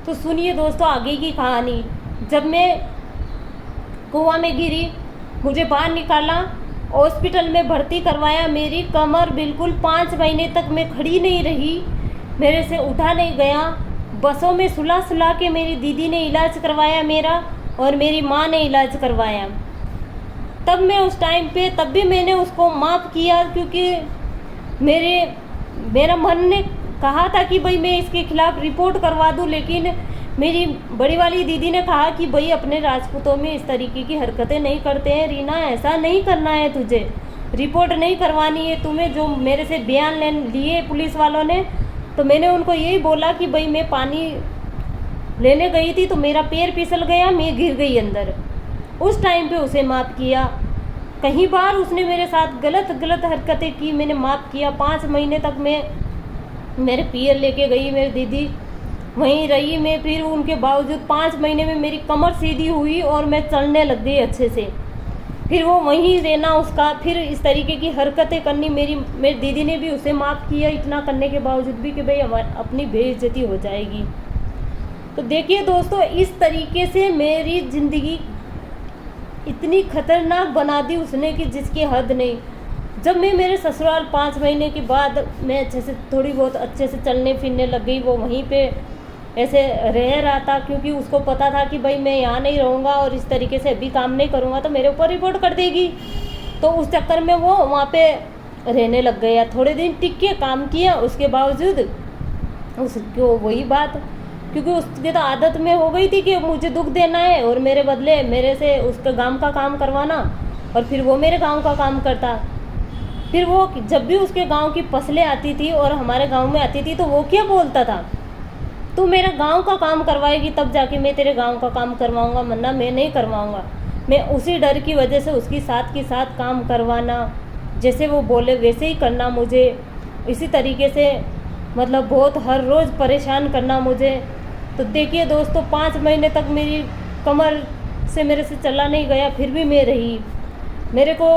तो सुनिए दोस्तों आगे की कहानी। जब मैं कुआं में गिरी, मुझे बाहर निकाला, हॉस्पिटल में भर्ती करवाया। मेरी कमर बिल्कुल 5 महीने तक मैं खड़ी नहीं रही, मेरे से उठा नहीं गया। बसों में सुला सुला के मेरी दीदी ने इलाज करवाया मेरा, और मेरी माँ ने इलाज करवाया। तब मैं उस टाइम पे तब भी मैंने उसको माफ़ किया, क्योंकि मेरा मन ने कहा था कि भाई मैं इसके खिलाफ़ रिपोर्ट करवा दूं, लेकिन मेरी बड़ी वाली दीदी ने कहा कि भाई अपने राजपूतों में इस तरीके की हरकतें नहीं करते हैं रीना, ऐसा नहीं करना है, तुझे रिपोर्ट नहीं करवानी है। तुम्हें जो मेरे से बयान लिए पुलिस वालों ने, तो मैंने उनको यही बोला कि भाई मैं पानी लेने गई थी तो मेरा पैर फिसल गया, मैं गिर गई अंदर। उस टाइम पे उसे माफ़ किया। कई बार उसने मेरे साथ गलत हरकतें की, मैंने माफ़ किया। 5 महीने तक मैं मेरे पियर लेके गई, मेरी दीदी वहीं रही। मैं फिर उनके बावजूद 5 महीने में मेरी कमर सीधी हुई और मैं चलने लग गई अच्छे से। फिर वो वहीं रहना उसका, फिर इस तरीके की हरकतें करनी। मेरी दीदी ने भी उसे माफ़ किया, इतना करने के बावजूद भी कि भाई अपनी बेइज्जती हो जाएगी। तो देखिए दोस्तों, इस तरीके से मेरी ज़िंदगी इतनी खतरनाक बना दी उसने कि जिसकी हद नहीं। जब मैं मेरे ससुराल 5 महीने के बाद मैं अच्छे से थोड़ी बहुत अच्छे से चलने फिरने लग गई, वो वहीं पे ऐसे रह रहा था, क्योंकि उसको पता था कि भाई मैं यहाँ नहीं रहूँगा और इस तरीके से अभी काम नहीं करूँगा तो मेरे ऊपर रिपोर्ट कर देगी। तो उस चक्कर में वो वहाँ पे रहने लग गया। थोड़े दिन टिक के काम किया, उसके बावजूद उसको वही बात, क्योंकि उसकी तो आदत में हो गई थी कि मुझे दुख देना है और मेरे बदले मेरे से उसके गांव का काम करवाना, और फिर वो मेरे गांव का काम करता। फिर वो जब भी उसके गांव की फसलें आती थी और हमारे गांव में आती थी तो वो क्या बोलता था, तू मेरा गांव का काम करवाएगी तब जाके मैं तेरे गांव का काम करवाऊंगा, वरना मैं नहीं करवाऊंगा। मैं उसी डर की वजह से उसकी साथ काम करवाना, जैसे वो बोले वैसे ही करना मुझे। इसी तरीके से मतलब बहुत हर रोज़ परेशान करना मुझे। तो देखिए दोस्तों, 5 महीने तक मेरी कमर से मेरे से चला नहीं गया, फिर भी मैं रही। मेरे को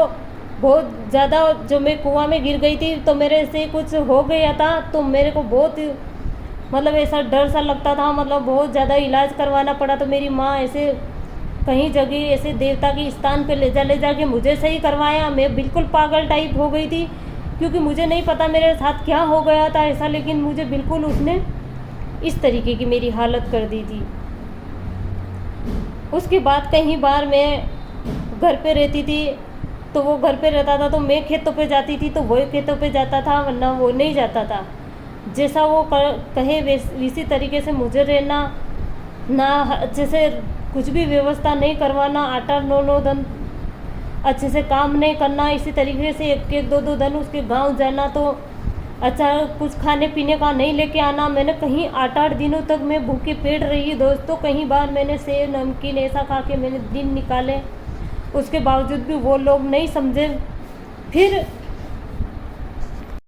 बहुत ज़्यादा, जो मैं कुआं में गिर गई थी तो मेरे से कुछ हो गया था, तो मेरे को बहुत मतलब ऐसा डर सा लगता था, मतलब बहुत ज़्यादा इलाज करवाना पड़ा। तो मेरी माँ ऐसे कहीं जगह ऐसे देवता के स्थान पे ले जा के मुझे सही करवाया। मैं बिल्कुल पागल टाइप हो गई थी, क्योंकि मुझे नहीं पता मेरे साथ क्या हो गया था ऐसा, लेकिन मुझे बिल्कुल उसने इस तरीके की मेरी हालत कर दी थी। उसके बाद कई बार मैं घर पे रहती थी, तो वो घर पे रहता था तो मैं खेतों पे जाती थी तो वो खेतों पे जाता था, वरना वो नहीं जाता था। जैसा वो कहे इसी तरीके से मुझे रहना, ना अच्छे से कुछ भी व्यवस्था नहीं करवाना, 8-9 दिन अच्छे से काम नहीं करना। इसी तरीके से 1-2 दिन उसके गांव जाना तो अच्छा कुछ खाने पीने का नहीं लेके आना। मैंने कहीं 8-8 दिनों तक मैं भूखे पेट रही दोस्तों। कई बार मैंने सेव नमकीन ऐसा खा के मैंने दिन निकाले, उसके बावजूद भी वो लोग नहीं समझे। फिर